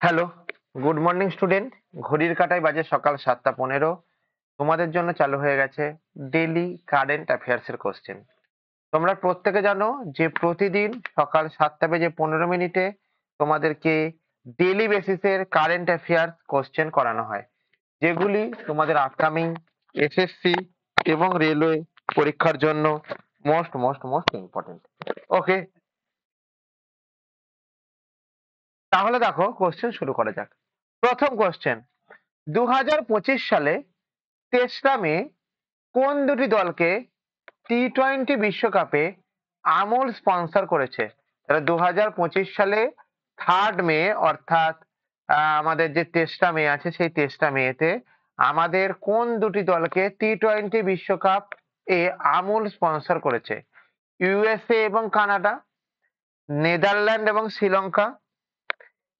Hello, good morning student. ঘড়ির কাঁটায় বাজে সকাল 7টা 15। তোমাদের জন্য চালু হয়ে গেছে ডেইলি কারেন্ট অ্যাফেয়ার্স এর কোশ্চেন। তোমরা প্রত্যেকে জানো যে প্রতিদিন সকাল 7টা বেজে 15 মিনিটে তোমাদেরকে ডেইলি বেসিসের কারেন্ট অ্যাফেয়ার্স কোশ্চেন করানো হয়, যেগুলি তোমাদের আপকামিং এসএসসি এবং রেলওয়ে পরীক্ষার জন্য মোস্ট মোস্ট মোস্ট ইম্পর্টেন্ট। ওকে, তাহলে দেখো কোশ্চেন শুরু করা যাক। প্রথম কোশ্চেন, 2025 সালে 23রা মে কোন দুটি দলকে টি-20 বিশ্বকাপে আমূল স্পন্সর করেছে? তাহলে 2025 সালে 3rd মে অর্থাৎ আমাদের যে 23রা মে আছে সেই 23রা মেতে আমাদের কোন দুটি দলকে টি-20 বিশ্বকাপ এ আমূল স্পন্সর করেছে? ইউএসএ এবং কানাডা, নেদারল্যান্ড এবং শ্রীলঙ্কা,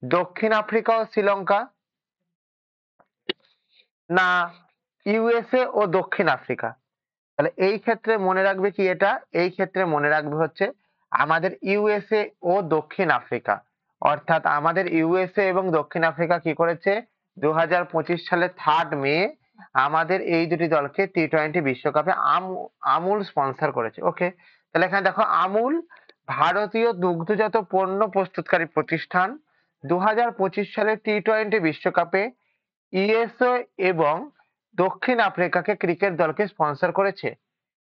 দক্ষিণ আফ্রিকা ও শ্রীলঙ্কা, না ইউএসএ ও দক্ষিণ আফ্রিকা? তাহলে এই ক্ষেত্রে মনে রাখবে কি, এটা এই ক্ষেত্রে মনে রাখবে হচ্ছে আমাদের ইউএসএ ও দক্ষিণ আফ্রিকা। অর্থাৎ আমাদের ইউএসএ এবং দক্ষিণ আফ্রিকা কি করেছে, 2025 সালে 3rd মে আমাদের এই দুটি দলকে টি-20 বিশ্বকাপে আমূল স্পন্সর করেছে। ওকে, তাহলে এখানে দেখো আমূল ভারতীয় দুগ্ধজাত পণ্য প্রস্তুতকারী প্রতিষ্ঠান 2025 সালে টি-20 বিশ্বকাপে ইউএসএ এবং দক্ষিণ আফ্রিকাকে ক্রিকেট দলকে স্পন্সর করেছে।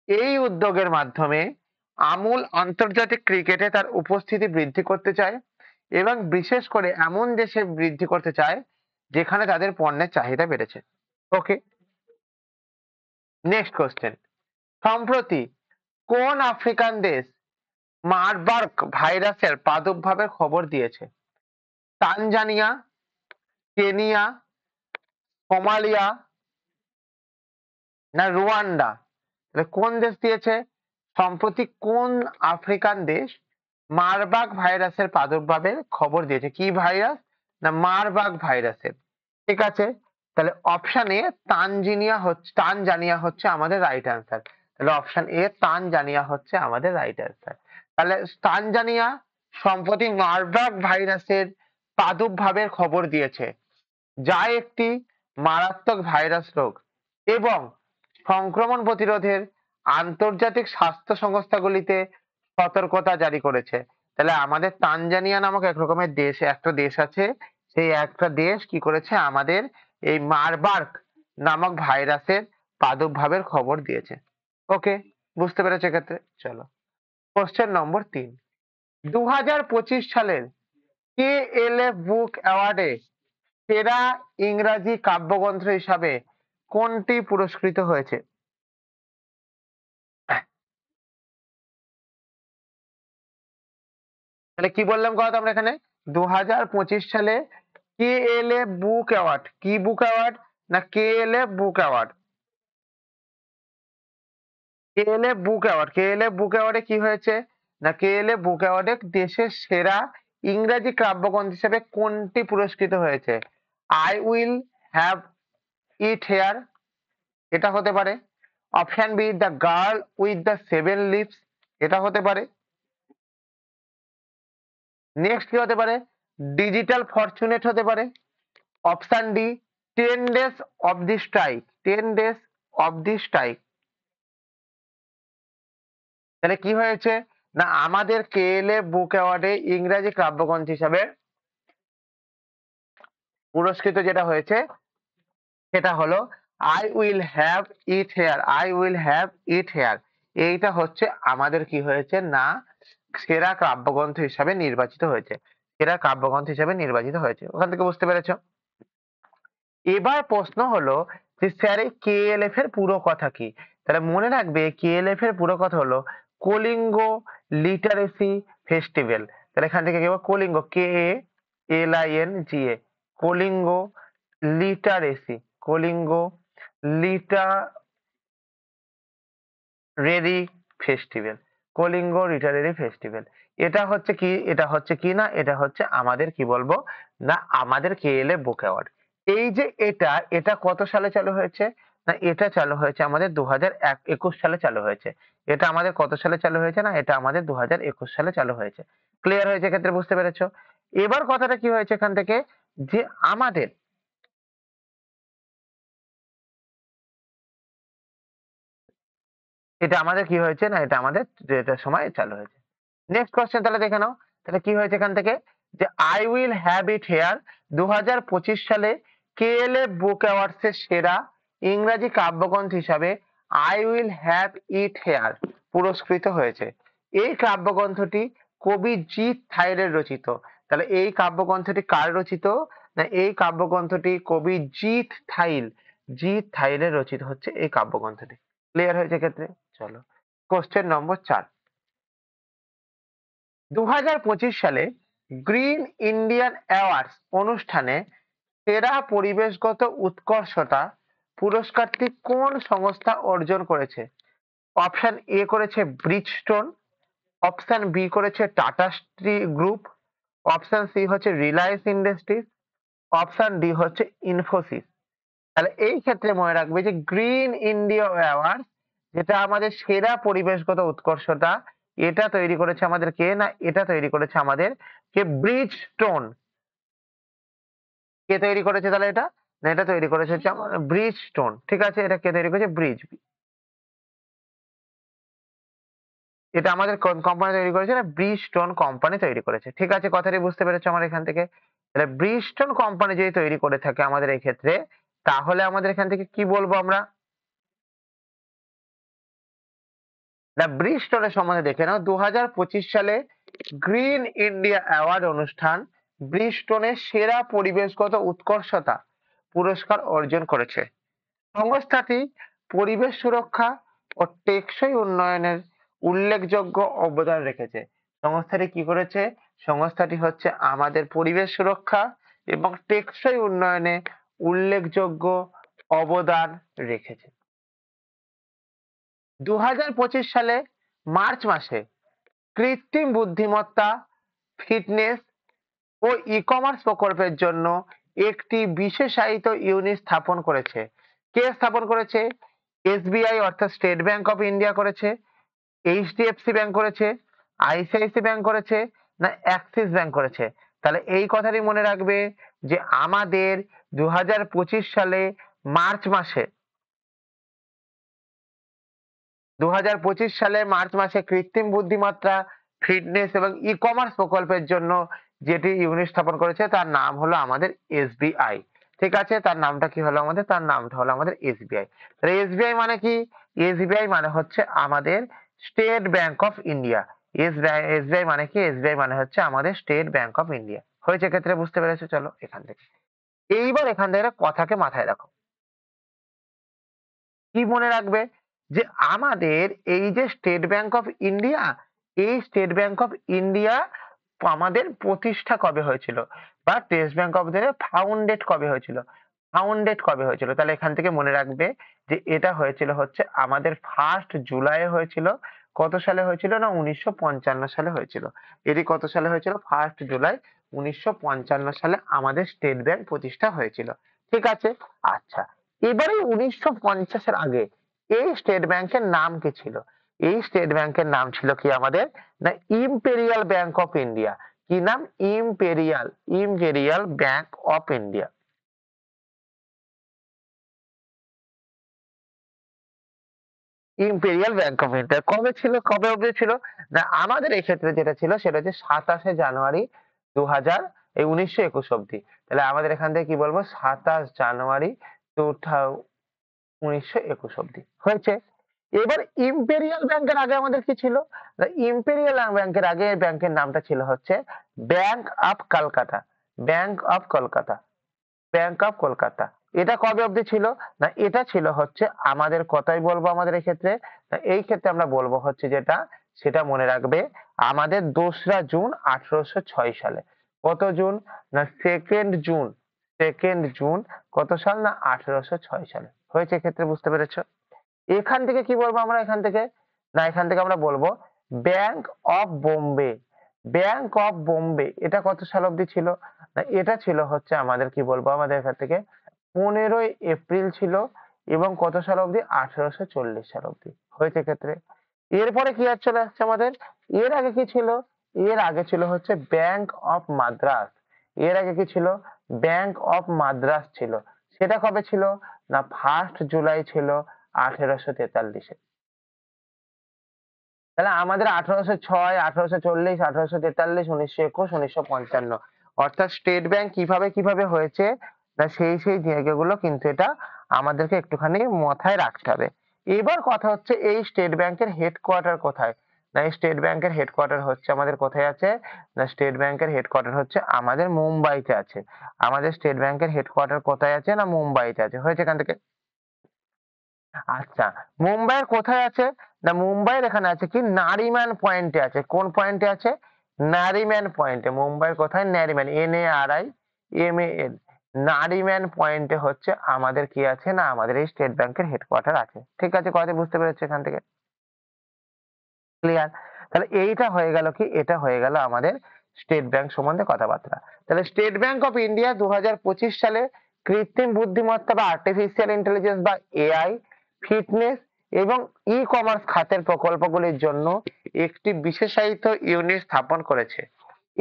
এই উদ্যোগের মাধ্যমে আমূল আন্তর্জাতিক ক্রিকেটে তার উপস্থিতি বৃদ্ধি করতে চায় এবং বিশেষ করে এমন দেশে বৃদ্ধি করতে চায় যেখানে তাদের পণ্যের চাহিদা বেড়েছে। ওকে, নেক্সট কোশ্চেন, সম্প্রতি কোন আফ্রিকান দেশ মারবার্গ ভাইরাসের প্রাদুর্ভাবের খবর দিয়েছে? তানজানিয়া, কেনিয়া, সোমালিয়া, না রুয়ান্ডা? তাহলে কোন দেশ দিয়েছে? সম্প্রতি কোন আফ্রিকান দেশ মারবার্গ ভাইরাসের প্রাদুর্ভাবের খবর দিয়েছে? কি ভাইরাস? না মারবার্গ ভাইরাসের। ঠিক আছে, তাহলে অপশন এ তানজানিয়া হচ্ছে আমাদের রাইট অ্যান্সার। তাহলে অপশন এ তানজানিয়া হচ্ছে আমাদের রাইট অ্যান্সার। তাহলে তানজানিয়া সম্প্রতি মারবার্গ ভাইরাসের প্রাদুর্ভাবের খবর দিয়েছে, যা একটি মারাত্মক ভাইরাস রোগ এবং সংক্রমণ প্রতিরোধের আন্তর্জাতিক স্বাস্থ্য সংস্থাগুলিতে সতর্কতা জারি করেছে। তাহলে আমাদের তানজানিয়া নামক এক রকমের দেশ, একটা দেশ আছে, সেই একটা দেশ কি করেছে, আমাদের এই মারবার্গ নামক ভাইরাসের প্রাদুর্ভাবের খবর দিয়েছে। ওকে, বুঝতে পেরেছো এক্ষেত্রে? চলো কোশ্চেন নম্বর 3, 2025 সালের KLF বুক অ্যাওয়ার্ডে সেরা ইংরাজি কাব্যগ্রন্থ হিসাবে কোনটি পুরস্কৃত হয়েছে? তাহলে কি বললাম কথা আমরা এখানে, 2025 সালে KLF বুক অ্যাওয়ার্ড, কি বুক অ্যাওয়ার্ড? না KLF বুক অ্যাওয়ার্ড। KLF বুক অ্যাওয়ার্ড, KLF বুক অ্যাওয়ার্ডে কি হয়েছে? না KLF বুক অ্যাওয়ার্ডে দেশের সেরা ইংরাজি কাব্যগ্রন্থ হিসেবে কোনটি পুরস্কৃত হয়েছে? I will have it here, এটা হতে পারে। Option B the girl with the 7 lips, এটা হতে পারে। নেক্সট কি হতে পারে? ডিজিটাল ফরচুনেট হতে পারে। Option D 10 days of the strike, 10 days of the strike. তাহলে কি হয়েছে, না আমাদের KLF বুক অ্যাওয়ার্ডে ইংরাজি কাব্যগ্রন্থ হিসাবে পুরস্কৃত যেটা হয়েছে সেটা হলো I will have it hair, I will have it hair. এইটা হচ্ছে আমাদের কি হয়েছে, না সেরা কাব্যগ্রন্থ হিসাবে নির্বাচিত হয়েছে, সেরা কাব্যগ্রন্থ হিসাবে নির্বাচিত হয়েছে। ওখান থেকে বুঝতে পেরেছো? এবার প্রশ্ন হলো যে স্যার এই KLF এর পুরো কথা কি? তাহলে মনে রাখবে KLF এর পুরো কথা হলো কলিঙ্গ লিটারেসি ফেস্টিভ্যাল। তাহলে এখান থেকে কি হবে, Kalinga KALINGA, Kalinga literacy, Kalinga literary festival, Kalinga literary festival. এটা হচ্ছে কি, এটা হচ্ছে কি, না এটা হচ্ছে আমাদের কি বলবো, না আমাদের KLF বুক অ্যাওয়ার্ড। এই যে এটা এটা কত সালে চালু হয়েছে? না এটা চালু হয়েছে আমাদের 2021 সালে চালু হয়েছে। এটা আমাদের কত সালে চালু হয়েছে? না এটা আমাদের 2021 সালে চালু হয়েছে। ক্লিয়ার হয়েছে? ক্ষেত্রে বুঝতে পেরেছো? এবার কথাটা কি হয়েছে এখান থেকে, যে আমাদের এটা আমাদের কি হয়েছে না, এটা আমাদের যেটার সময় চালু হয়েছে। নেক্সট কোয়েশ্চেন তাহলে দেখে নাও। তাহলে কি হয়েছে এখান থেকে, যে I will have it hair 2025 সালে কেএলএফ বুক অ্যাওয়ার্ডস এর সেরা ইংরাজি কাব্যগ্রন্থ হিসাবে I will have it hair পুরস্কৃত হয়েছে। এই কাব্যগ্রন্থটি কবি জিৎ থাইলের রচিত। তাহলে এই কাব্যগ্রন্থটি কার রচিত, না এই কাব্যগ্রন্থটি কবি জিৎ থাইলের রচিত হচ্ছে এই কাব্যগ্রন্থটি। ক্লিয়ার হয়েছে ক্ষেত্রে? চলো কোশ্চেন নম্বর 4। 2025 সালে গ্রিন ইন্ডিয়ান অ্যাওয়ার্ডস অনুষ্ঠানে সেরা পরিবেশগত উৎকর্ষতা পুরস্কারটি কোন সংস্থা অর্জন করেছে? অপশন এ করেছে ব্রিজস্টোন, অপশন বি করেছে Tata Steel group, option C হচ্ছে রিলায়েন্স ইন্ডাস্ট্রিজ, অপশন ডি হচ্ছে ইনফোসিস। তাহলে এই ক্ষেত্রে মনে রাখবে যে গ্রিন ইন্ডিয়া অ্যাওয়ার্ড, যেটা আমাদের সেরা পরিবেশগত উৎকর্ষতা, এটা তৈরি করেছে আমাদের কে, না এটা তৈরি করেছে আমাদের কে, ব্রিজস্টোন। কে তৈরি করেছে তাহলে এটা, না এটা তৈরি করেছে হচ্ছে আমাদের ব্রিজস্টোন। ঠিক আছে, এটা কে তৈরি করেছে, এটা আমাদের কোন কোম্পানি তৈরি করেছে, না ব্রিজস্টোন কোম্পানি তৈরি করেছে। ঠিক আছে, কথাটি বুঝতে পেরেছো আমার এখান থেকে? তাহলে ব্রিজস্টোন কোম্পানি যদি তৈরি করে থাকে আমাদের এই ক্ষেত্রে, তাহলে আমাদের এখান থেকে কি বলবো আমরা, দ্য ব্রিজস্টোনের সম্বন্ধে দেখে নাও। 2025 সালে গ্রিন ইন্ডিয়া অ্যাওয়ার্ড অনুষ্ঠান ব্রিজস্টোনের সেরা পরিবেশগত উৎকর্ষতা পুরস্কার অর্জন করেছে। সংস্থাটি পরিবেশ সুরক্ষা ও টেকসই উন্নয়নের উল্লেখযোগ্য অবদান রেখেছে। সংস্থাটি কি করেছে, সংস্থাটি হচ্ছে আমাদের পরিবেশ সুরক্ষা এবং টেকসই উন্নয়নে উল্লেখযোগ্য অবদান রেখেছে। 2025 সালে মার্চ মাসে কৃত্রিম বুদ্ধিমত্তা, ফিটনেস ও ই-কমার্স প্রকল্পের জন্য একটি বিশেষায়িত ইউনিট স্থাপন করেছে। কে স্থাপন করেছে? এসবিআই অর্থাৎ স্টেট ব্যাংক অফ ইন্ডিয়া করেছে, এইচডিএফসি ব্যাংক করেছে, আইসিআইসি ব্যাংক করেছে, না অ্যাক্সিস ব্যাংক করেছে? তাহলে এই কথাটি মনে রাখবে যে আমাদের 2025 সালে মার্চ মাসে 2025 সালে কৃত্রিম বুদ্ধিমত্তা, ফিটনেস এবং ই-কমার্স প্রকল্পের জন্য যেটি ইউনিট স্থাপন করেছে তার নাম হলো আমাদের এসবিআই। ঠিক আছে, তার নামটা কি হলো আমাদের, তার নামটা হলো আমাদের এসবিআই। তাহলে এসবিআই মানে কি, এসবিআই মানে হচ্ছে আমাদের state bank of India. SBI মানে কি, এসবিআই মানে হচ্ছে আমাদের স্টেট ব্যাংক অফ ইন্ডিয়া। হয়েছে ক্ষেত্রে বুঝতে পেরেছো? চলো এখান থেকে, এইবার এখান থেকে একটা কথাকে মাথায় রাখো। কি মনে রাখবে, যে আমাদের এই যে স্টেট ব্যাংক অফ ইন্ডিয়া, এই স্টেট ব্যাংক অফ ইন্ডিয়া আমাদের প্রতিষ্ঠা কবে হয়েছিল, বা state bank of India founded কবে হয়েছিল, তাহলে এখান থেকে মনে রাখবে যে এটা হয়েছিল হচ্ছে আমাদের 1 জুলাই হয়েছিল। কত সালে হয়েছিল, না 1955 সালে হয়েছিল। এটি কত সালে হয়েছিল, 1 জুলাই 1955 সালে আমাদের স্টেট ব্যাংক প্রতিষ্ঠা হয়েছিল। ঠিক আছে, আচ্ছা, এবারে 1950-এর আগে এই স্টেট ব্যাংকের নাম কি ছিল? এই স্টেট ব্যাংকের নাম ছিল কি আমাদের, না ইম্পেরিয়াল ব্যাংক অফ ইন্ডিয়া। কি নাম? Imperial bank of India. Imperial bank of India কবে ছিল, কবে অবধি ছিল, না আমাদের এক্ষেত্রে যেটা ছিল সেটা হচ্ছে 27 জানুয়ারি 2000 এই 1921 অবধি। তাহলে আমাদের এখান থেকে কি বলবো, 27 জানুয়ারি 1921 অবধি হয়েছে। এবার ইম্পেরিয়াল ব্যাংকের আগে আমাদের কি ছিল, ইম্পেরিয়াল ব্যাংকের আগে ব্যাংকের নামটা ছিল হচ্ছে bank of Kolkata. Bank of Kolkata, bank of Kolkata. এটা কবে অবধি ছিল, না এটা ছিল হচ্ছে আমাদের, কথাই বলবো আমাদের এক্ষেত্রে, এই ক্ষেত্রে আমরা বলবো হচ্ছে যেটা, সেটা মনে রাখবে আমাদের 2রা জুন 1806 সালে। কত জুন, না সেকেন্ড জুন কত সাল, না 1806 সালে হয়েছে। ক্ষেত্রে বুঝতে পেরেছো? এখান থেকে কি বলবো আমরা, এখান থেকে, না এখান থেকে আমরা বলবো bank of Bombay. Bank of Bombay এটা কত সাল অবধি ছিল, না এটা ছিল হচ্ছে আমাদের কি বলবো, আমাদের এখান থেকে 15 এপ্রিল ছিল, এবং কত সাল অবধি, 1840 সাল অবধি হয়েছে। ক্ষেত্রে এরপরে কি আর চলে আসছে আমাদের, এর আগে কি ছিল, এর আগে ছিল হচ্ছে ব্যাংক অফ মাদ্রাস। এর আগে কি ছিল? ব্যাংক অফ মাদ্রাস ছিল। সেটা কবে ছিল? না 1 জুলাই ছিল 1843-এ। তাহলে আমাদের 1806, 1840, 1843, 1921, 1955, অর্থাৎ স্টেট ব্যাংক কিভাবে কিভাবে হয়েছে না সেই জায়গাগুলো কিন্তু এটা আমাদেরকে একটুখানি মাথায় রাখতে হবে। এবার কথা হচ্ছে এই স্টেট ব্যাংকের হেডকোয়ার্টার কোথায়? না এই স্টেট ব্যাংকের হেডকোয়ার্টার হচ্ছে আমাদের কোথায় আছে? না স্টেট ব্যাংকের হেডকোয়ার্টার হচ্ছে আমাদের মুম্বাইতে আছে। আমাদের স্টেট ব্যাংকের হেডকোয়ার্টার কোথায় আছে? না মুম্বাইতে আছে। হয়েছে এখান থেকে? আচ্ছা, মুম্বাইয়ের কোথায় আছে? না মুম্বাইয়ের এখানে আছে কি নারিম্যান পয়েন্টে আছে। কোন পয়েন্টে আছে? নারিম্যান পয়েন্টে। মুম্বাইয়ের কোথায়? নারিম্যান, NARIMAN, নারিম্যান পয়েন্টে হচ্ছে আমাদের কি আছে? না আমাদের এই স্টেট ব্যাংকের হেডকোয়ার্টার আছে। ঠিক আছে, কথাটি বুঝতে পেরেছো এখান থেকে? ক্লিয়ার? তাহলে এইটা হয়ে গেল কি? এটা হয়ে গেল আমাদের স্টেট ব্যাংক সম্বন্ধে কথাবার্তা। তাহলে স্টেট ব্যাংক অফ ইন্ডিয়া 2025 সালে কৃত্রিম বুদ্ধিমত্তা বা আর্টিফিশিয়াল ইন্টেলিজেন্স বা AI, ফিটনেস এবং ই-কমার্স খাতের প্রকল্পগুলির জন্য একটি বিশেষায়িত ইউনিট স্থাপন করেছে।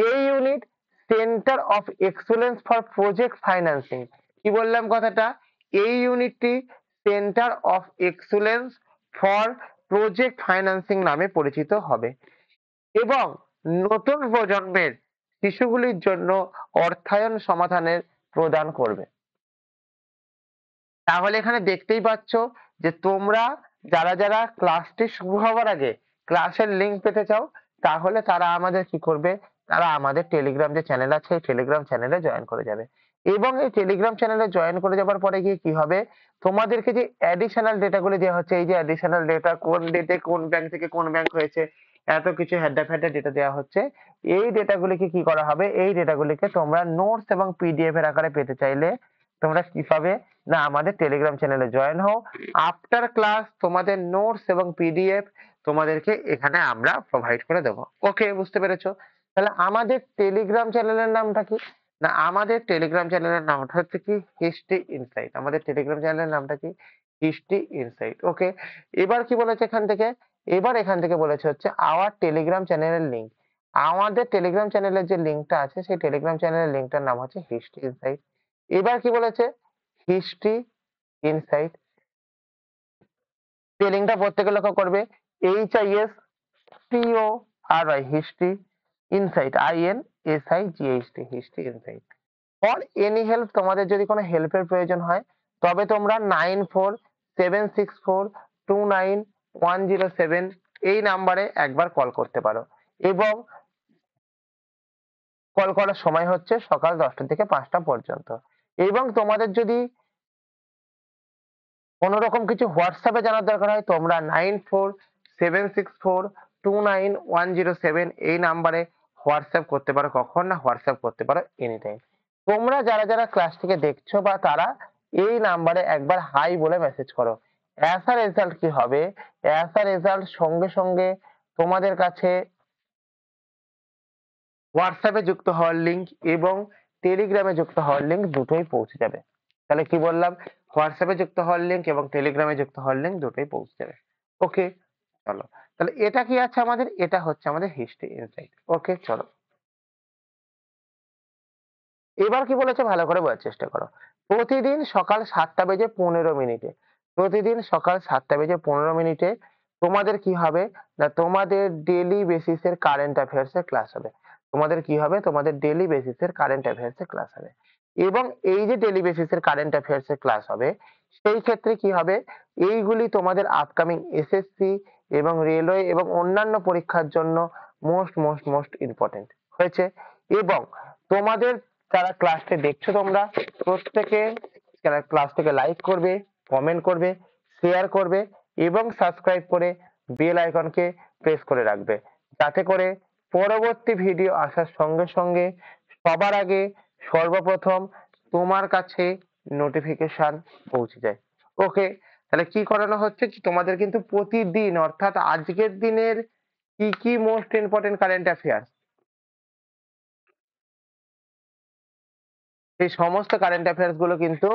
এই unit centre of excellence for project financing. কি বললাম কথাটা? এই ইউনিটটি centre of excellence for project financing নামে পরিচিত হবে এবং নতুন প্রজন্মের শিশুগুলির জন্য অর্থায়ন সমাধানের প্রদান করবে। তাহলে এখানে দেখতেই পাচ্ছ যে তোমরা যারা যারা ক্লাসটি শুরু হওয়ার আগে ক্লাসের লিংক পেতে চাও তাহলে তারা আমাদের কি করবে? তারা আমাদের টেলিগ্রাম যে চ্যানেল আছে এই টেলিগ্রাম চ্যানেলে জয়েন করে যাবে এবং এই টেলিগ্রাম চ্যানেলে জয়েন করে যাবার পরে গিয়ে কি হবে? তোমাদেরকে যে অ্যাডিশনাল ডেটাগুলি দেওয়া হচ্ছে, এই যে অ্যাডিশনাল ডেটা কোন ডেটে কোন ব্যাংক থেকে কোন ব্যাংক হয়েছে, এত কিছু হেডা ফেডা ডেটা দেওয়া হচ্ছে, এই ডেটাগুলিকে কি করা হবে? এই ডেটাগুলিকে তোমরা নোটস এবং পিডিএফ এর আকারে পেতে চাইলে তোমরা কি পাবে? না আমাদের টেলিগ্রাম চ্যানেলে জয়েন হও। আফটার ক্লাস তোমাদের নোটস এবং পিডিএফ তোমাদেরকে এখানে আমরা প্রোভাইড করে দেবো। ওকে, বুঝতে পেরেছো? তাহলে আমাদের টেলিগ্রাম চ্যানেলের নামটা কি? না আমাদের টেলিগ্রাম চ্যানেলের নামটা হচ্ছে কি হিস্ট্রি ইনসাইট। আমাদের টেলিগ্রাম চ্যানেলের নামটা কি? History insight. ওকে, এবার কি বলেছে এখান থেকে? এবার এখান থেকে বলেছে হচ্ছে আওয়ার টেলিগ্রাম চ্যানেলের লিঙ্ক। আমাদের টেলিগ্রাম চ্যানেলের যে লিঙ্কটা আছে সেই টেলিগ্রাম চ্যানেলের লিঙ্কটার নাম হচ্ছে হিস্ট্রি ইনসাইট। এবার কি বলেছে? History insight. স্পেলিংটা প্রত্যেকে লক্ষ্য করবে, HISTORY, history insight, INSIGHT, history insight. For any help, তোমাদের যদি কোনো হেল্পের প্রয়োজন হয় তবে তোমরা 9476429107 এই নাম্বারে একবার কল করতে পারো এবং কল করার সময় হচ্ছে সকাল 10টা থেকে 5টা পর্যন্ত। এবং তোমাদের যদি কোনো রকম কিছু হোয়াটসঅ্যাপে জানার দরকার হয় তোমরা 9476429107 এই নাম্বারে হোয়াটসঅ্যাপ করতে পারো। কখন? না হোয়াটসঅ্যাপ করতে পারো এনি টাইম। তোমরা যারা যারা ক্লাস থেকে দেখছো বা তারা এই নাম্বারে একবার হাই বলে মেসেজ করো। অ্যাজ আ রেজাল্ট কি হবে? অ্যাজ আ রেজাল্ট সঙ্গে সঙ্গে তোমাদের কাছে হোয়াটসঅ্যাপে যুক্ত হওয়ার লিঙ্ক এবং টেলিগ্রামে যুক্ত হওয়ার লিঙ্ক দুটোই পৌঁছে যাবে। তাহলে কি বললাম? হোয়াটসঅ্যাপে যুক্ত হওয়ার লিঙ্ক এবং টেলিগ্রামে যুক্ত হওয়ার লিঙ্ক দুটোই পৌঁছে যাবে। ওকে, চলো তাহলে এটা কি আছে আমাদের? এটা হচ্ছে আমাদের হিস্ট্রি ইনসাইট। ওকে, চলো এবার কি বলেছে ভালো করে বোঝার চেষ্টা করো। প্রতিদিন সকাল 7টা বেজে 15 মিনিটে, প্রতিদিন সকাল 7টা বেজে 15 মিনিটে তোমাদের কি হবে? না তোমাদের ডেইলি বেসিসের কারেন্ট অ্যাফেয়ার্স এর ক্লাস হবে। তোমাদের কি হবে? তোমাদের ডেইলি বেসিসের কারেন্ট অ্যাফেয়ার্স এর ক্লাস হবে এবং এই যে ডেইলি বেসিসের কারেন্ট অ্যাফেয়ার্স এর ক্লাস হবে সেই ক্ষেত্রে কি হবে? এইগুলি তোমাদের আপকামিং SSC এবং রেলওয়ে এবং অন্যান্য পরীক্ষার জন্য মোস্ট মোস্ট মোস্ট ইম্পর্টেন্ট হয়েছে। এবং তোমাদের যারা ক্লাসটি দেখছো তোমরা প্রত্যেকে ক্লাসটিকে লাইক করবে, কমেন্ট করবে, শেয়ার করবে এবং সাবস্ক্রাইব করে বেল আইকনকে প্রেস করে রাখবে যাতে করে পরবর্তী ভিডিও আসার সঙ্গে সঙ্গে সবার আগে সর্বপ্রথম তোমার কাছে নোটিফিকেশন পৌঁছে যায়। ওকে, তাহলে কি করানো হচ্ছে? তোমাদের কিন্তু প্রতিদিন অর্থাৎ আজকের দিনের কি কি মোস্ট ইম্পর্টেন্ট কারেন্ট অ্যাফেয়ার সেই সমস্ত কারেন্ট অ্যাফেয়ার্স গুলো কিন্তু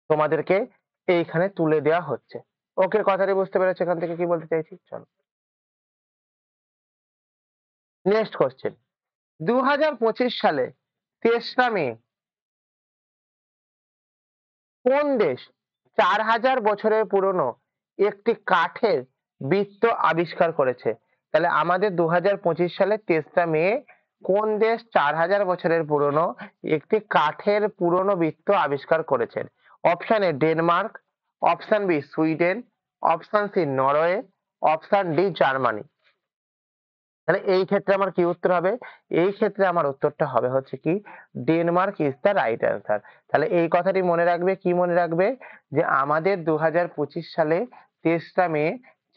তোমাদেরকে এইখানে তুলে দেওয়া হচ্ছে। ওকে, কথাটি বুঝতে পেরেছো এখান থেকে কি বলতে চাইছি? চলো নেক্সট কোশ্চেন। 2025 সালে তেসরা মে কোন দেশ 4000 বছরের পুরনো একটি কাঠের বৃত্ত আবিষ্কার করেছে? তাহলে আমাদের 2025 সালের 23 মে কোন দেশ 4000 বছরের পুরনো একটি কাঠের পুরনো বৃত্ত আবিষ্কার করেছেন? Option A Denmark, option B Sweden, option C Norway, option D Germany. তাহলে এই ক্ষেত্রে আমার কি উত্তর হবে? এই ক্ষেত্রে আমার উত্তরটা হবে হচ্ছে কি Denmark is the right answer. তাহলে এই কথাটি মনে রাখবে, কি মনে রাখবে, যে আমাদের 2025 সালে 23 মে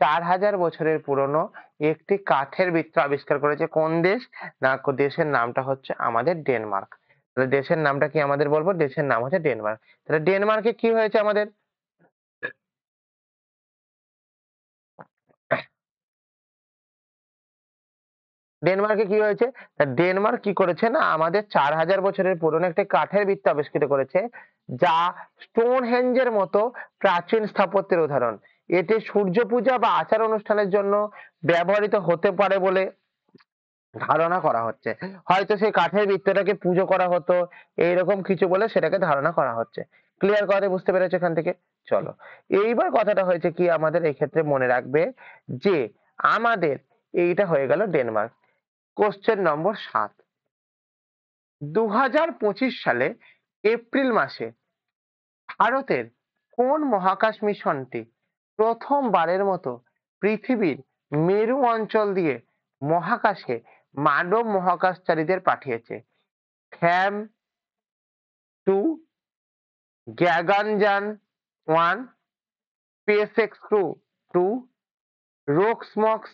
4000 বছরের পুরনো একটি কাঠের বৃত্ত আবিষ্কার করেছে কোন দেশ? না, দেশের নামটা হচ্ছে আমাদের ডেনমার্ক। তাহলে দেশের নামটা কি আমাদের বলবো? দেশের নাম হচ্ছে ডেনমার্ক। তাহলে ডেনমার্কে কি হয়েছে আমাদের? ডেনমার্কে কি হয়েছে? তা ডেনমার্ক কি করেছে না আমাদের 4000 বছরের পুরনো একটা কাঠের বৃত্ত আবিষ্কৃত করেছে, যা স্টোনহেঞ্জের মতো প্রাচীন স্থাপত্যের উদাহরণ। এটি সূর্য পূজা বা আচার অনুষ্ঠানের জন্য ব্যবহৃত হতে পারে বলে ধারণা করা হচ্ছে। হয়তো সেই কাঠের বৃত্তটাকে পুজো করা হতো, এইরকম কিছু বলে সেটাকে ধারণা করা হচ্ছে। ক্লিয়ার কথা বুঝতে পেরেছো এখান থেকে? চলো, এইবার কথাটা হয়েছে কি আমাদের এই ক্ষেত্রে মনে রাখবে যে আমাদের এইটা হয়ে গেল ডেনমার্ক। কোশ্চেন নম্বর 7, 2025 সালে এপ্রিল মাসে ভারতের কোন মহাকাশ মিশনটি প্রথমবারের মতো পৃথিবীর মেরু অঞ্চল দিয়ে মহাকাশে মানব মহাকাশচারীদের পাঠিয়েছে? ফ্যাম 2, গ্যাগানজান 1, স্পেসএক্স ক্রু 2, রোকসমক্স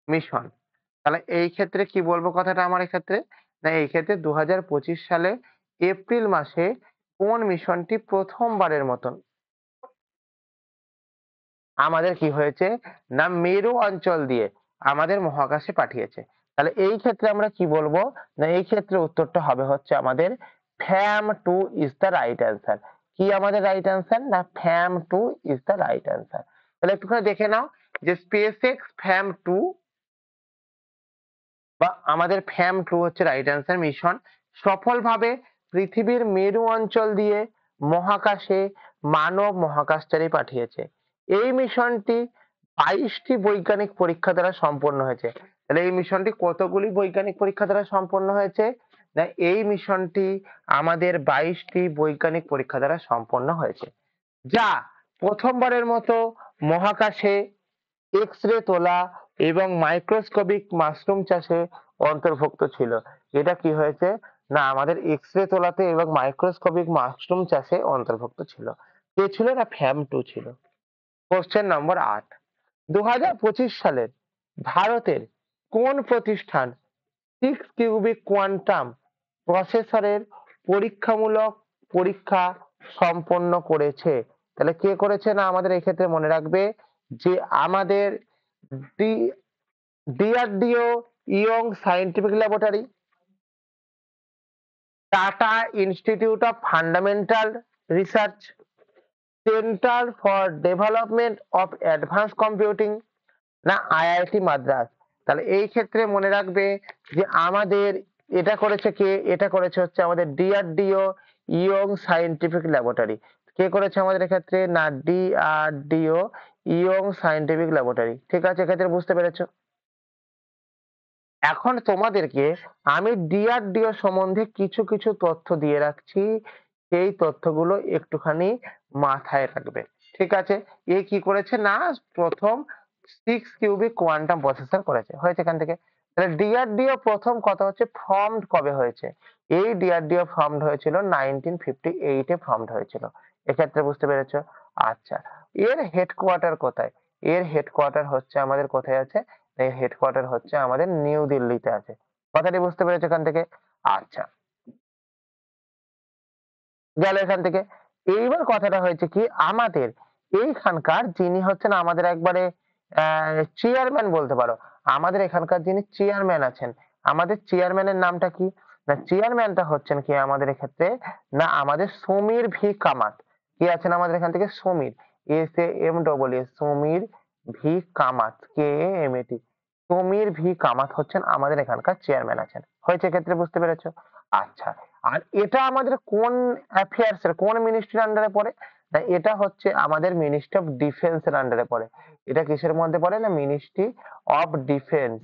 মিশন। তাহলে এই ক্ষেত্রে কি বলবো কথাটা আমার এক্ষেত্রে? না, এই ক্ষেত্রে 2025 সালে এপ্রিল মাসে কোন মিশনটি প্রথমবারের মতন আমাদের কি হয়েছে না মেরু অঞ্চল দিয়ে আমাদের মহাকাশে পাঠিয়েছে? তাহলে এই ক্ষেত্রে আমরা কি বলবো? না, এই ক্ষেত্রে উত্তরটা হবে হচ্ছে আমাদের ফ্যাম 2 ইজ দ্য রাইট অ্যান্সার। কি আমাদের রাইট অ্যান্সার? না, ফ্যাম 2 ইজ দ্য রাইট অ্যান্সার। তাহলে একটুখানি দেখে নাও যে স্পেসএক্স ফ্যাম 2 বা আমাদের ফ্যাম 2 হচ্ছে রাইট অ্যান্সার মিশন সফলভাবে পৃথিবীর মেরু অঞ্চল দিয়ে মহাকাশে মানব মহাকাশচারী পাঠিয়েছে। এই মিশনটি 22টি বৈজ্ঞানিক পরীক্ষা দ্বারা সম্পন্ন হয়েছে। তাহলে এই মিশনটি কতগুলি বৈজ্ঞানিক পরীক্ষা দ্বারা সম্পন্ন হয়েছে? না, এই মিশনটি আমাদের 22টি বৈজ্ঞানিক পরীক্ষা দ্বারা সম্পন্ন হয়েছে, যা প্রথমবারের মতো মহাকাশে এক্স-রে তোলা এবং মাইক্রোস্কোপিক মাশরুম চাষে অন্তর্ভুক্ত ছিল। এটা কি হয়েছে? না, আমাদের এক্স-রে তোলাতে এবং মাইক্রোস্কোপিক মাশরুম চাষে অন্তর্ভুক্ত ছিল। কে ছিল? না, ফ্যাম 2 ছিল। কোশ্চেন নম্বর 8, 2025 সালের ভারতের কোন প্রতিষ্ঠান 6 কিউবিক কোয়ান্টাম প্রসেসরের পরীক্ষামূলক পরীক্ষা সম্পন্ন করেছে? তাহলে কে করেছে? না, আমাদের এক্ষেত্রে মনে রাখবে যে আমাদের DRDO young scientific laboratory, tata institute of fundamental research, centre for development of advance computing, না আইআইটি মাদ্রাস। তাহলে এই ক্ষেত্রে মনে রাখবে যে আমাদের এটা করেছে কে? এটা করেছে হচ্ছে আমাদের ডিআরডিও ইয়ং সায়েন্টিফিক ল্যাবরেটরি। কে করেছে আমাদের এক্ষেত্রে? না, ডিআরডিও ইয়ং সায়েন্টিফিক ল্যাবরেটরি। ঠিক আছে, এক্ষেত্রে বুঝতে পেরেছো? এখন তোমাদেরকে আমি ডিআরডিও সম্বন্ধে কিছু কিছু তথ্য দিয়ে রাখছি, সেই তথ্যগুলো একটুখানি মাথায় রাখবে। ঠিক আছে? এ কি করেছে? না, প্রথম 6 কিউবিক কোয়ান্টাম প্রসেসর করেছে। হয়েছে এখান থেকে? তাহলে ডিআরডিও প্রথম কথা হচ্ছে ফর্মড কবে হয়েছে? এই ডিআরডিও ফর্মড হয়েছিল 1958 এ ফর্মড হয়েছিল। এক্ষেত্রে বুঝতে পেরেছো? আচ্ছা, এর হেডকোয়ার্টার কোথায়? এর হেডকোয়ার্টার হচ্ছে আমাদের কোথায় আছে? এর হেডকোয়ার্টার হচ্ছে আমাদের নিউ দিল্লিতে আছে। কথাটি বুঝতে পেরেছো এখান থেকে? আচ্ছা, গেল এখান থেকে। এইবার কথাটা হয়েছে কি আমাদের এইখানকার যিনি হচ্ছেন আমাদের একবারে চেয়ারম্যান বলতে পারো, আমাদের এখানকার যিনি চেয়ারম্যান আছেন, আমাদের চেয়ারম্যানের নামটা কি? না, চেয়ারম্যানটা হচ্ছেন কি আমাদের এক্ষেত্রে? না, আমাদের সমীর ভি কামাত। কি আছেন আমাদের এখান থেকে? Samir, SAMEE, Samir V Kamat, KAMAT। Samir V Kamat হচ্ছেন আমাদের এখানকার চেয়ারম্যান আছেন। হয়েছে? ক্ষেত্রে বুঝতে পেরেছো? আচ্ছা, আর এটা আমাদের কোন অ্যাফেয়ার্স এর কোন মিনিস্ট্রির আন্ডারে পড়ে? না এটা হচ্ছে আমাদের মিনিস্ট্রি অফ ডিফেন্স এর আন্ডারে পড়ে। এটা কিসের মধ্যে পড়ে? না Ministry of Defence,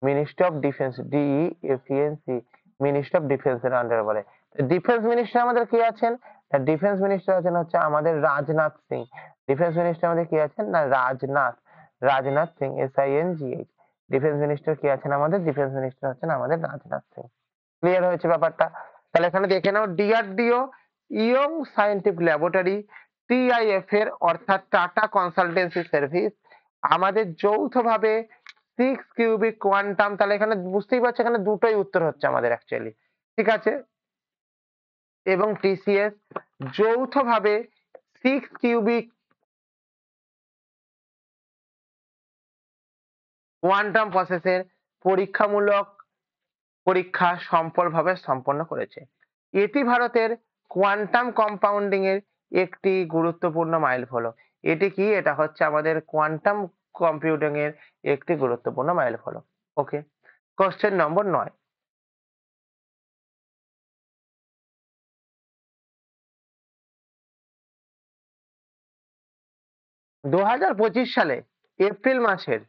Ministry of Defence, DEFNC, Ministry of Defence এর আন্ডারে পড়ে। ডিফেন্স মিনিস্টার আমাদের কে আছেন? ডিফেন্স মিনিস্টার আছেন হচ্ছে আমাদের রাজনাথ সিং। ডিফেন্স মিনিস্টার আমাদের কে আছেন? না Rajnath, Rajnath Singh, SINGH। Defence minister কে আছেন আমাদের? ডিফেন্স মিনিস্টার হচ্ছেন আমাদের রাজনাথ সিং। ক্লিয়ার হয়েছে ব্যাপারটা? তাহলে এখানে দেখে নাও DRDO young scientific laboratory, TIF এর অর্থাৎ টাটা কনসালটেন্সি সার্ভিস আমাদের যৌথভাবে 6 কিউবিক কোয়ান্টাম, তাহলে এখানে বুঝতেই পারছো এখানে দুটোই উত্তর হচ্ছে আমাদের অ্যাকচুয়ালি, ঠিক আছে, এবং TCS যৌথভাবে 6 কিউবিক কোয়ান্টাম প্রসেসের পরীক্ষামূলক পরীক্ষা সফলভাবে সম্পন্ন করেছে। এটি ভারতের কোয়ান্টাম কম্পাউন্ডিং এর একটি গুরুত্বপূর্ণ মাইলফলক। এটি কি? এটা হচ্ছে আমাদের কোয়ান্টাম কম্পিউটিং এর একটি গুরুত্বপূর্ণ মাইলফলক। ওকে, কোশ্চেন নম্বর 9। 2025 সালে এপ্রিল মাসের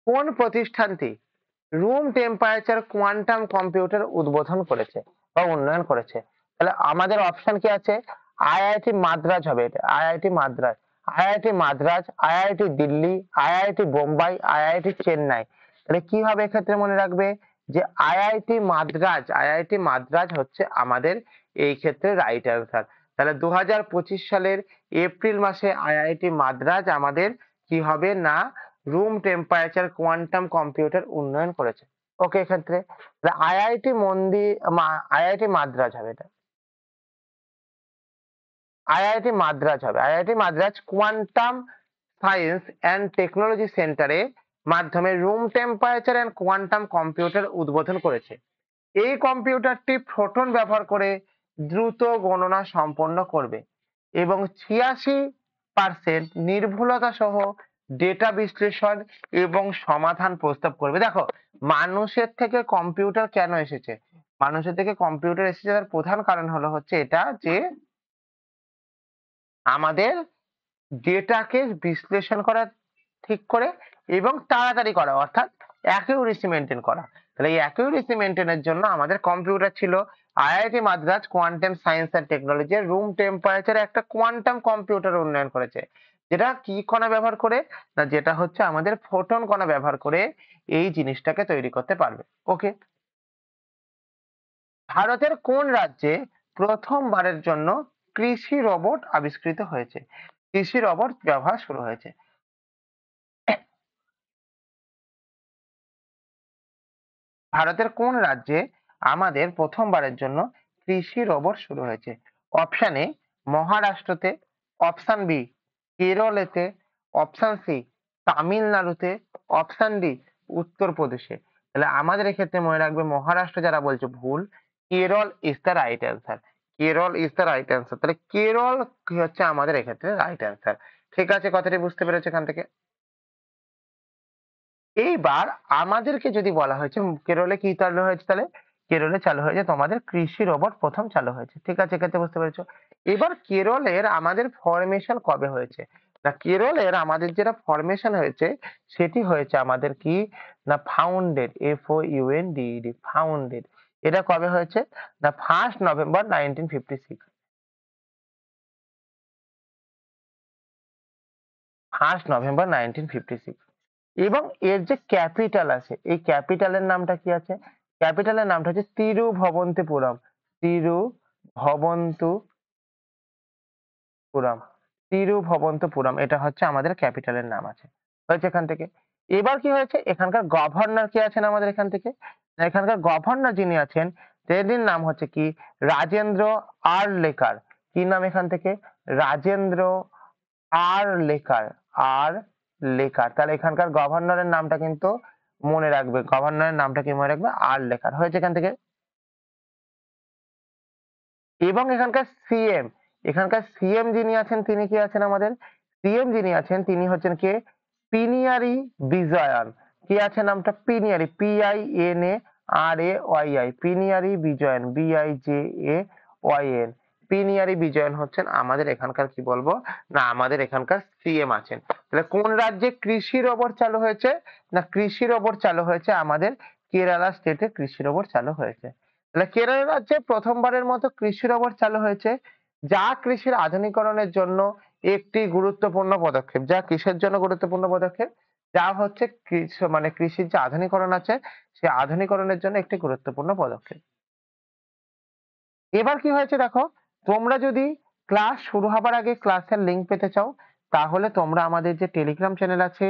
কোন প্রতিষ্ঠানটি রুম টেম্পারেচার কোয়ান্টাম কম্পিউটার উদ্বোধন করেছে বা উন্নয়ন করেছে? তাহলে আমাদের অপশন কি আছে? IIT মাদ্রাজ হবে, এটা IIT Madras, IIT Madras, IIT Delhi, IIT Bombay, IIT Chennai. তাহলে কি হবে এক্ষেত্রে? মনে রাখবে যে IIT মাদ্রাজ, IIT মাদ্রাজ হচ্ছে আমাদের এই ক্ষেত্রে রাইট অ্যান্সার। তাহলে 2025 সালের এপ্রিল মাসে IIT মাদ্রাজ আমাদের কি হবে? না রুম টেম্পারেচার কোয়ান্টাম কম্পিউটার উন্নয়ন করেছে। ওকে, এক্ষেত্রে IIT মাদ্রাজ হবে, এটা IIT মাদ্রাজ হবে। IIT Madras quantum science and technology সেন্টারে মাধ্যমে room temperature and quantum computer উদ্বোধন করেছে। এই কম্পিউটারটি ফোটন ব্যবহার করে দ্রুত গণনা সম্পন্ন করবে এবং 86% নির্ভুলতা সহ ডেটা বিশ্লেষণ এবং সমাধান প্রস্তাব করবে। দেখো, মানুষের থেকে কম্পিউটার কেন এসেছে? মানুষের থেকে কম্পিউটার এসেছে তার প্রধান কারণ হলো হচ্ছে এটা যে আমাদের ডেটাকে বিশ্লেষণ করা ঠিক করে এবং তাড়াতাড়ি করা, অর্থাৎ অ্যাকিউরেসি মেনটেন করা। তাহলে এই অ্যাকিউরেসি মেনটেনের জন্য আমাদের কম্পিউটার ছিল। IIT Madras quantum science and technology room টেম্পারেচারে একটা কোয়ান্টাম কম্পিউটার উন্নয়ন করেছে, যেটা কি কণা ব্যবহার করে? না যেটা হচ্ছে আমাদের ফোটন কণা ব্যবহার করে এই জিনিসটাকে তৈরি করতে পারবে। ওকে, ভারতের কোন রাজ্যে প্রথমবারের জন্য কৃষি রোবট আবিষ্কৃত হয়েছে? কৃষি রোবট ব্যবহার শুরু হয়েছে। ভারতের কোন রাজ্যে আমাদের প্রথমবারের জন্য কৃষি রোবট শুরু হয়েছে? অপশন এ মহারাষ্ট্রতে, অপশন বি কেরলেতে, অপশন সি তামিলনাড়ুতে, অপশন ডি উত্তরপ্রদেশে। তাহলে আমাদের এক্ষেত্রে মনে রাখবে মহারাষ্ট্র যারা বলছে ভুল, Kerala is the right answer. Kerala is the right answer. তাহলে কেরল কি হচ্ছে আমাদের এক্ষেত্রে রাইট অ্যান্সার। ঠিক আছে, কথাটি বুঝতে পেরেছো এখান থেকে? এইবার আমাদেরকে যদি বলা হয়েছে কেরলে কি চালু হয়েছে, তাহলে কেরলে চালু হয়েছে তোমাদের কৃষি রোবট প্রথম চালু হয়েছে। ঠিক আছে, এক্ষেত্রে বুঝতে পেরেছো? এবার কেরলের আমাদের ফরমেশন কবে হয়েছে? না কেরলের আমাদের যেটা ফরমেশন হয়েছে সেটি হয়েছে আমাদের কি? না ফাউন্ডেড, FOUNDED, ফাউন্ডেড। এটা কবে হয়েছে? না 1 নভেম্বর 1956। 1 নভেম্বর 1956। এবং এর যে ক্যাপিটাল আছে, এই ক্যাপিটালের নামটা কি আছে? ক্যাপিটালের নামটা হচ্ছে তিরুভবন্তপুরম। তিরুভবন্তপুরম, তিরুভবন্তপুরম, এটা হচ্ছে আমাদের ক্যাপিটালের নাম আছে, হয়েছে এখান থেকে। এবার কি হয়েছে? এখানকার গভর্নর কে আছেন আমাদের এখান থেকে? না, এখানকার গভর্নর যিনি আছেন তিনি নাম হচ্ছে কি? রাজেন্দ্র আরলেকার। কি নাম এখান থেকে? রাজেন্দ্র আর লেকার, আর লেকার। তাহলে এখানকার গভর্নরের নামটা কিন্তু মনে রাখবে, গভর্নরের নামটা কি মনে রাখবে? আর লেকার, হয়েছে এখান থেকে। এবং এখানকার সিএম যিনি আছেন তিনি কি আছেন আমাদের? সিএম যিনি আছেন তিনি হচ্ছেন কে? পিনিয়ারি বিজয়ন। কি আছে নামটা? পিনিয়ারি, PINA RAYI, পিনিয়ারি Vijayan, BIJAYN, পিনিয়ারি Vijayan হচ্ছেন আমাদের এখানকার কি বলবো না আমাদের এখানকার সিএম আছেন। তাহলে কোন রাজ্যে কৃষি রোবট চালু হয়েছে না কৃষি রোবট চালু হয়েছে আমাদের কেরালা স্টেটে কৃষি রোবট চালু হয়েছে। তাহলে কেরালা রাজ্যে প্রথমবারের মতো কৃষি রোবট চালু হয়েছে, যা কৃষির আধুনিকরণের জন্য একটি গুরুত্বপূর্ণ পদক্ষেপ। যা কিসের জন্য গুরুত্বপূর্ণ পদক্ষেপ? যা হচ্ছে মানে কৃষির যে আধুনিকরণ আছে সেই আধুনিকরণের জন্য একটি গুরুত্বপূর্ণ পদক্ষেপ। এবার কি হয়েছে দেখো, তোমরা যদি ক্লাস শুরু হবার আগে ক্লাসের লিঙ্ক পেতে চাও, তাহলে তোমরা আমাদের যে টেলিগ্রাম চ্যানেল আছে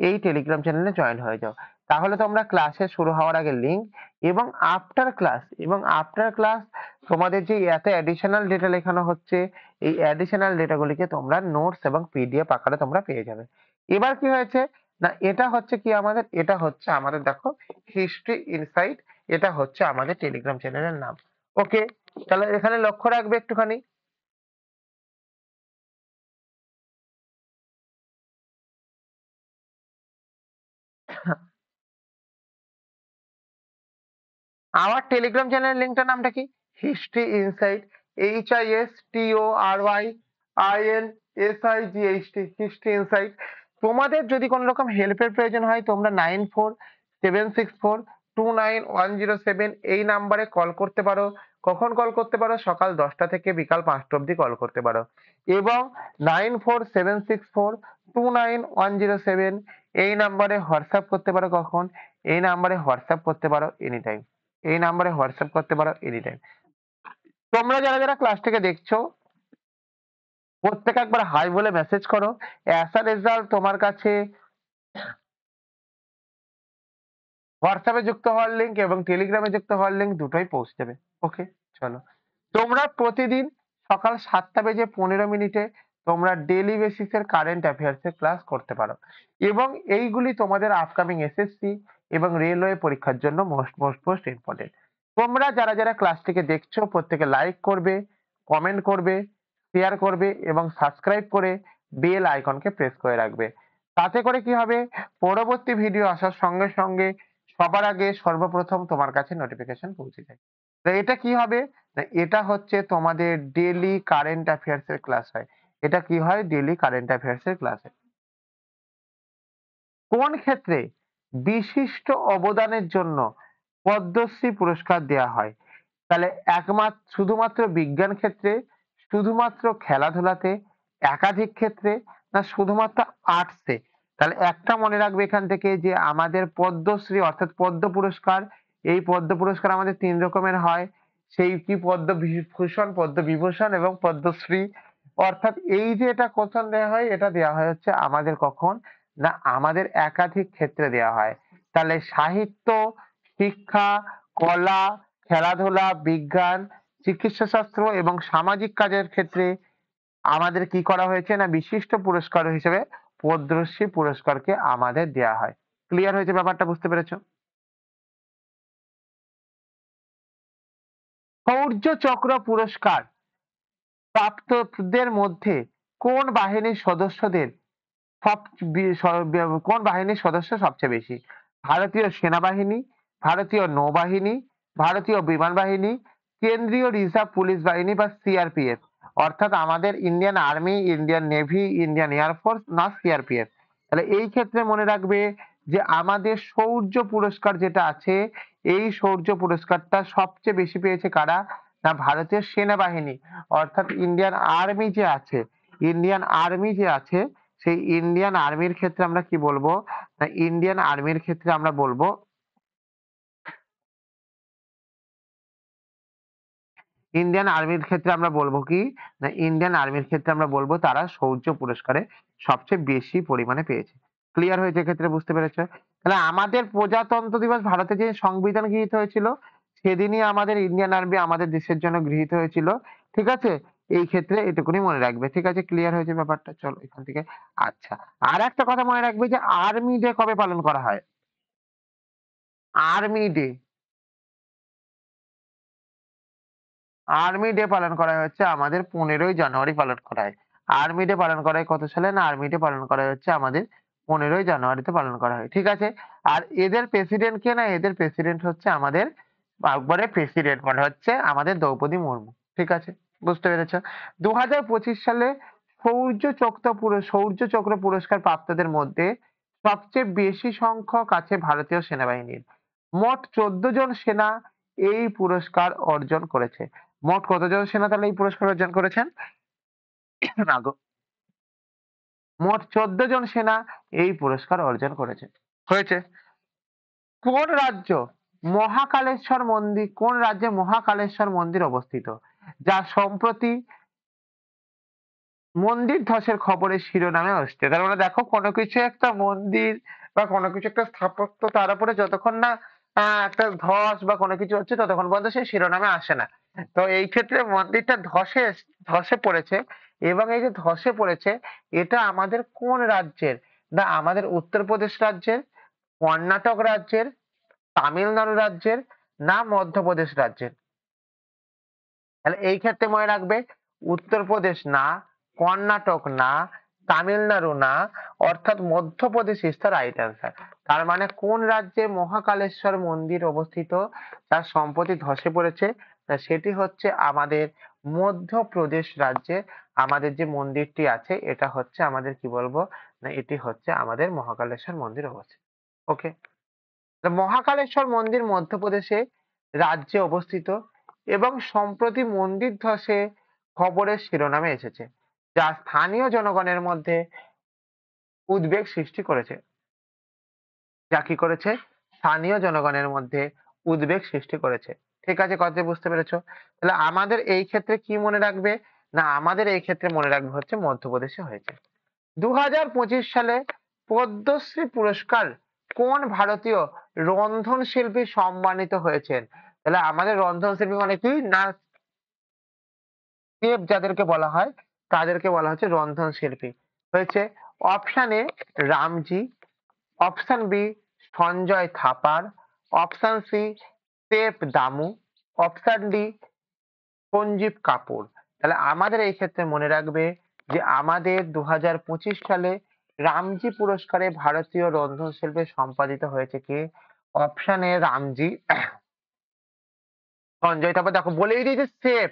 এই টেলিগ্রাম চ্যানেলে জয়েন হয়ে যাও। তাহলে তোমরা ক্লাসে শুরু হওয়ার আগে লিঙ্ক এবং আফটার ক্লাস তোমাদের যে এত অ্যাডিশনাল ডেটা লেখানো হচ্ছে এই অ্যাডিশনাল ডেটাগুলিকে তোমরা নোটস এবং পিডিএফ আকারে তোমরা পেয়ে যাবে। এবার কি হয়েছে না এটা হচ্ছে আমাদের দেখো হিস্ট্রি ইনসাইট, এটা হচ্ছে আমাদের টেলিগ্রাম চ্যানেলের নাম। ওকে, তাহলে এখানে লক্ষ্য রাখবে একটুখানি। আমার টেলিগ্রাম চ্যানেলের লিঙ্কটার নামটা কি? History insight, HISTORYINSIGHT, history insight. তোমাদের যদি কোনো রকম হেল্পের প্রয়োজন হয় তোমরা 9476429107 এই নাম্বারে কল করতে পারো। কখন কল করতে পারো? সকাল 10টা থেকে বিকাল 5টা অবধি কল করতে পারো এবং 9476429107 এই নাম্বারে হোয়াটসঅ্যাপ করতে পারো। কখন? এই নাম্বারে হোয়াটসঅ্যাপ করতে পারো এনি টাইম। এই নাম্বারে হোয়াটসঅ্যাপ করতে পারো এনি টাইম। তোমরা যারা যারা ক্লাসটাকে দেখছো প্রত্যেকে একবার হাই বলে মেসেজ করো। অ্যাজ আ রেজাল্ট তোমার কাছে হোয়াটসঅ্যাপে যুক্ত হওয়ার লিঙ্ক এবং টেলিগ্রামে যুক্ত হওয়ার লিঙ্ক দুটোই পৌঁছে যাবে। ওকে, চলো। তোমরা প্রতিদিন সকাল 7:15 তোমরা ডেইলি বেসিসের কারেন্ট অ্যাফেয়ার্স এর ক্লাস করতে পারো এবং এইগুলি তোমাদের আপকামিং এসএসসি এবং রেলওয়ে পরীক্ষার জন্য মোস্ট ইম্পর্টেন্ট। তোমরা যারা যারা ক্লাসটিকে দেখছো প্রত্যেকে লাইক করবে, কমেন্ট করবে, শেয়ার করবে এবং সাবস্ক্রাইব করে বেল আইকনকে প্রেস করে রাখবে। তাতে করে কি হবে, পরবর্তী ভিডিও আসার সঙ্গে সঙ্গে সবার আগে সর্বপ্রথম তোমার কাছে নোটিফিকেশন পৌঁছে যায়। তো এটা কি হবে না এটা হচ্ছে তোমাদের ডেইলি কারেন্ট অ্যাফেয়ার্স এর ক্লাস হয়। এটা কি হয়? ডেইলি কারেন্ট অ্যাফেয়ার্স এর ক্লাস হয়। কোন ক্ষেত্রে বিশিষ্ট অবদানের জন্য পদ্মশ্রী পুরস্কার দেওয়া হয়? তাহলে শুধুমাত্র বিজ্ঞান ক্ষেত্রে, শুধুমাত্র খেলাধুলাতে, একাধিক ক্ষেত্রে, না শুধুমাত্র আর্টসে? তাহলে একটা মনে রাখবে এখান থেকে যে আমাদের পদ্মশ্রী অর্থাৎ পদ্ম পুরস্কার, এই পদ্ম পুরস্কার আমাদের 3 রকমের হয়। সেই কি পদ্মভূষণ, পদ্মবিভূষণ এবং পদ্মশ্রী। অর্থাৎ এই যে এটা কখন দেওয়া হয়, এটা দেওয়া হয় হচ্ছে আমাদের কখন না আমাদের একাধিক ক্ষেত্রে দেওয়া হয়। তাহলে সাহিত্য, শিক্ষা, কলা, খেলাধুলা, বিজ্ঞান, চিকিৎসা শাস্ত্র এবং সামাজিক কাজের ক্ষেত্রে আমাদের কি করা হয়েছে না বিশিষ্ট পুরস্কার হিসেবে পদ্মশ্রী পুরস্কারকে আমাদের দেয়া হয়। ক্লিয়ার হয়েছে ব্যাপারটা? বুঝতে পেরেছো? শৌর্য চক্র পুরস্কার প্রাপ্তদের মধ্যে কোন বাহিনীর সদস্যদের সব কোন বাহিনীর সদস্য সবচেয়ে বেশি? ভারতীয় সেনাবাহিনী, ভারতীয় নৌবাহিনী, ভারতীয় বিমান বাহিনী, কেন্দ্রীয় রিজার্ভ পুলিশ বাহিনী বা সিআরপিএফ। অর্থাৎ আমাদের Indian army, Indian navy, Indian air force না সিআরপিএফ। তাহলে এই ক্ষেত্রে মনে রাখবে যে আমাদের শৌর্য পুরস্কার যেটা আছে এই শৌর্য পুরস্কারটা সবচেয়ে বেশি পেয়েছে কারা? না ভারতীয় সেনাবাহিনী। অর্থাৎ ইন্ডিয়ান আর্মি যে আছে সেই ইন্ডিয়ান আর্মির ক্ষেত্রে আমরা কি বলবো না ইন্ডিয়ান আর্মির ক্ষেত্রে আমরা বলবো ইন্ডিয়ান আর্মির ক্ষেত্রে আমরা বলবো কি না ইন্ডিয়ান আর্মির ক্ষেত্রে আমরা বলবো তারা শৌর্য পুরস্কারে সবচেয়ে বেশি পরিমাণে পেয়েছে। ক্লিয়ার হয়েছে এক্ষেত্রে? বুঝতে পেরেছো? তাহলে আমাদের প্রজাতন্ত্র দিবস ভারতে যে সংবিধান গৃহীত হয়েছিল সেদিনই আমাদের ইন্ডিয়ান আর্মি আমাদের দেশের জন্য গৃহীত হয়েছিল। ঠিক আছে, এই ক্ষেত্রে এটুকুনি মনে রাখবে। ঠিক আছে, ক্লিয়ার হয়েছে ব্যাপারটা? চলো এখান থেকে। আচ্ছা, আর একটা কথা মনে রাখবে যে আর্মি ডে কবে পালন করা হয়? আর্মি ডে আর্মি ডে পালন করা হচ্ছে আমাদের 15ই জানুয়ারি পালন করা হয়। আর্মি ডে পালন করা হয় কত সালে? না আর্মি ডে পালন করা হচ্ছে আমাদের 15ই জানুয়ারিতে পালন করা হয়, ঠিক আছে। আর এদের প্রেসিডেন্ট কে, না এদের প্রেসিডেন্ট হচ্ছে আমাদের একবারে প্রেসিডেন্ট মানে হচ্ছে আমাদের দ্রৌপদী মুর্মু, ঠিক আছে, বুঝতে পেরেছো। 2025 সালে শৌর্য চক্র পুরস্কার প্রাপ্তদের মধ্যে সবচেয়ে বেশি সংখ্যক আছে ভারতীয় সেনাবাহিনীর। মোট 14 জন সেনা এই পুরস্কার অর্জন করেছে। মোট কতজন সেনা তাহলে এই পুরস্কার অর্জন করেছেন? না গো, মোট 14 জন সেনা এই পুরস্কার অর্জন করেছে। হয়েছে। কোন রাজ্য কোন রাজ্যে মহাকালেশ্বর মন্দির অবস্থিত, যা সম্প্রতি মন্দির ধসের খবরের শিরোনামে আসছে? তার মানে দেখো, কোনো কিছু একটা মন্দির বা কোনো কিছু একটা স্থাপত্য, তার উপরে যতক্ষণ না একটা ধস বা কোনো কিছু হচ্ছে ততক্ষণ পর্যন্ত সেই শিরোনামে আসে না। তো এই ক্ষেত্রে মন্দিরটা ধসে পড়েছে, এবং এই যে ধসে পড়েছে, এটা আমাদের কোন রাজ্যের? না আমাদের উত্তরপ্রদেশ রাজ্যের, কর্ণাটক রাজ্যের, তামিলনাড়ু রাজ্যের, না মধ্যপ্রদেশ রাজ্যের? তাহলে এই ক্ষেত্রে মনে রাখবে, উত্তরপ্রদেশ না, কর্ণাটক না, তামিলনাড়ু না, অর্থাৎ Madhya Pradesh is the right answer. তার মানে কোন রাজ্যে মহাকালেশ্বর মন্দির অবস্থিত, তার সম্প্রতি ধসে পড়েছে, তা সেটি হচ্ছে আমাদের মধ্যপ্রদেশ রাজ্যে। আমাদের যে মন্দিরটি আছে এটা হচ্ছে আমাদের কি বলবো, না এটি হচ্ছে আমাদের মহাকালেশ্বর মন্দির অবস্থিত। ওকে, মহাকালেশ্বর মন্দির মধ্যপ্রদেশে রাজ্যে অবস্থিত এবং সম্প্রতি মন্দির ধসে খবরের শিরোনামে এসেছে, যা স্থানীয় জনগণের মধ্যে উদ্বেগ সৃষ্টি করেছে। যা কি করেছে? স্থানীয় জনগণের মধ্যে উদ্বেগ সৃষ্টি করেছে। ঠিক আছে, কথা বুঝতে পেরেছো? তাহলে আমাদের এই ক্ষেত্রে কি মনে রাখবে? না আমাদের এই ক্ষেত্রে মনে রাখবে হচ্ছে মধ্যপ্রদেশে হয়েছে। 2025 সালে পদ্মশ্রী পুরস্কার কোন ভারতীয় রন্ধন শিল্পী সম্মানিত হয়েছেন? তাহলে আমাদের রন্ধন শিল্পী মানে কি, না শেফ যাদেরকে বলা হয় তাদেরকে বলা হচ্ছে রন্ধন শিল্পী। হয়েছে। Option A Ramji, option B Sanjay Thapar, option C chef Damu, option D Sanjeev Kapoor. তাহলে আমাদের এই ক্ষেত্রে মনে রাখবে যে আমাদের 2025 সালে রামজি পুরস্কারে ভারতীয় রন্ধন শিল্পে সম্পাদিত হয়েছে কি? অপশন এ রামজি, সঞ্জয়, তারপর দেখো বলেই দিয়েছে সেফ,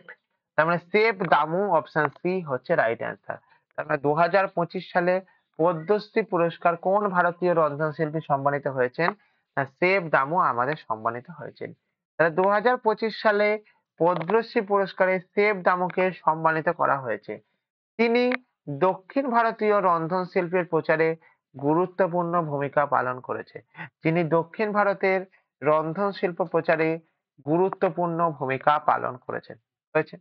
তার মানে সেফ দামু, অপশন সি হচ্ছে রাইট অ্যান্সার। তার মানে 2025 সালে পদ্মশ্রী পুরস্কার কোন ভারতীয় রন্ধন শিল্পী সম্মানিত হয়েছেন? না সেফ দামু আমাদের সম্মানিত হয়েছেন। তাহলে 2025 সালে পদ্মশ্রী পুরস্কারে সেফ দামুকে সম্মানিত করা হয়েছে। তিনি দক্ষিণ ভারতীয় রন্ধন শিল্পের প্রচারে গুরুত্বপূর্ণ ভূমিকা পালন করেছে। যিনি দক্ষিণ ভারতের রন্ধন শিল্প প্রচারে গুরুত্বপূর্ণ ভূমিকা পালন করেছেন। হয়েছে।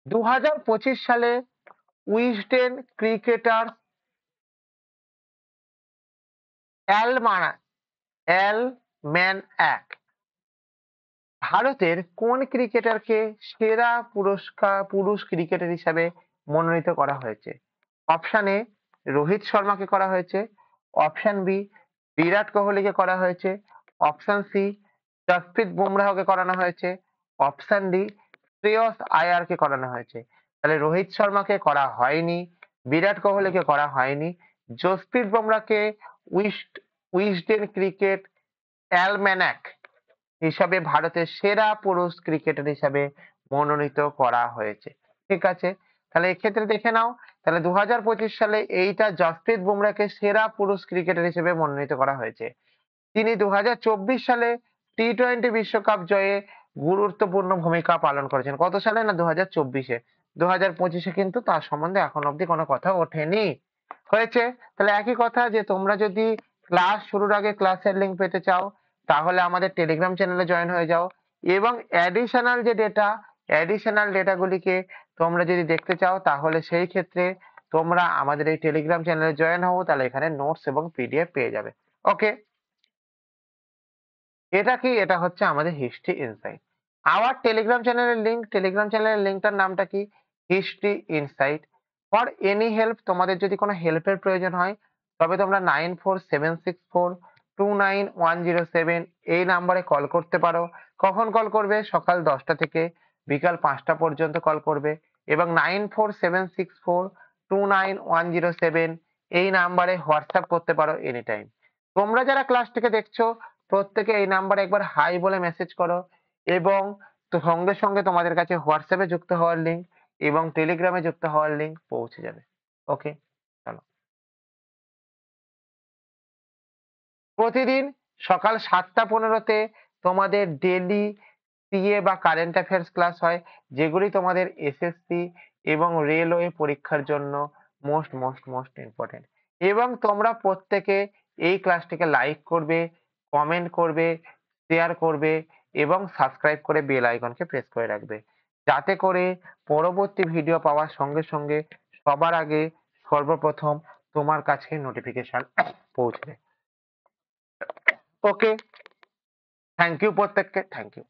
2025 সালে উইজডেন ক্রিকেটার অ্যালম্যান এক ভারতের কোন ক্রিকেটারকে সেরা পুরুষ ক্রিকেটার হিসাবে মনোনীত করা হয়েছে? অপশন এ রোহিত শর্মাকে করা হয়েছে, অপশন বি বিরাট কোহলিকে করা হয়েছে, অপশন সি জসপ্রীত বুমরাহকে করানো হয়েছে, অপশন ডি শ্রেয়স আয়ারকে করানো হয়েছে। তাহলে রোহিত শর্মাকে করা হয়নি, বিরাট কোহলিকে করা হয়নি, জসপ্রীত বুমরাহকে উইজডেন ক্রিকেট অ্যালম্যানাক হিসাবে ভারতের সেরা পুরুষ ক্রিকেটার হিসাবে মনোনীত করা হয়েছে। ঠিক আছে, তাহলে এক্ষেত্রে দেখে নাও, তাহলে 2025 সালে এইটা জসপ্রীত বুমরাহকে সেরা পুরুষ ক্রিকেটার হিসেবে মনোনীত করা হয়েছে। তিনি 2024 সালে টি-20 বিশ্বকাপ জয়ে গুরুত্বপূর্ণ ভূমিকা পালন করেছেন। কত সালে? না 2024-এ। 2025-এ কিন্তু তার সম্বন্ধে এখন অব্দি কোনো কথা ওঠেনি। হয়েছে। তাহলে একই কথা, যে তোমরা যদি ক্লাস শুরুর আগে ক্লাসের লিঙ্ক পেতে চাও তাহলে আমাদের টেলিগ্রাম চ্যানেলে জয়েন হয়ে যাও, এবং অ্যাডিশনাল ডেটাগুলিকে তোমরা যদি দেখতে চাও তাহলে সেই ক্ষেত্রে তোমরা আমাদের এই টেলিগ্রাম চ্যানেলে জয়েন হও, তাহলে এখানে নোটস এবং পিডিএফ পেয়ে যাবে। ওকে, এটা কি? এটা হচ্ছে আমাদের হিস্ট্রি ইনসাইট। আওয়ার টেলিগ্রাম চ্যানেলের লিঙ্কটার নামটা কি? History insight. For any help, তোমাদের যদি কোনো হেল্পের প্রয়োজন হয় তবে তোমরা 9476429107 এই নাম্বারে কল করতে পারো। কখন কল করবে? সকাল 10টা থেকে বিকাল 5টা পর্যন্ত কল করবে, এবং 947642 292107 এই নাম্বারে হোয়াটসঅ্যাপ করতে পারো এনি টাইম। তোমরা যারা ক্লাসটিকে দেখছো প্রত্যেকে এই নাম্বারে একবার হাই বলে মেসেজ করো, এবং তো সঙ্গে সঙ্গে তোমাদের কাছে হোয়াটসঅ্যাপে যুক্ত হওয়ার লিঙ্ক এবং টেলিগ্রামে যুক্ত হওয়ার লিঙ্ক পৌঁছে যাবে। ওকে, চলো। প্রতিদিন সকাল 7:15-তে তোমাদের ডেইলি সিএ বা কারেন্ট অ্যাফেয়ার্স ক্লাস হয়, যেগুলি তোমাদের এসএসসি এবং রেলওয়ে পরীক্ষার জন্য মোস্ট মোস্ট মোস্ট ইম্পর্টেন্ট। এবং তোমরা প্রত্যেকে এই ক্লাসটিকে লাইক করবে, কমেন্ট করবে, শেয়ার করবে এবং সাবস্ক্রাইব করে বেল আইকনকে প্রেস করে রাখবে, যাতে করে পরবর্তী ভিডিও পাওয়ার সঙ্গে সঙ্গে সবার আগে সর্বপ্রথম তোমার কাছে নোটিফিকেশন পৌঁছবে। ওকে, থ্যাংক ইউ প্রত্যেককে, থ্যাংক ইউ।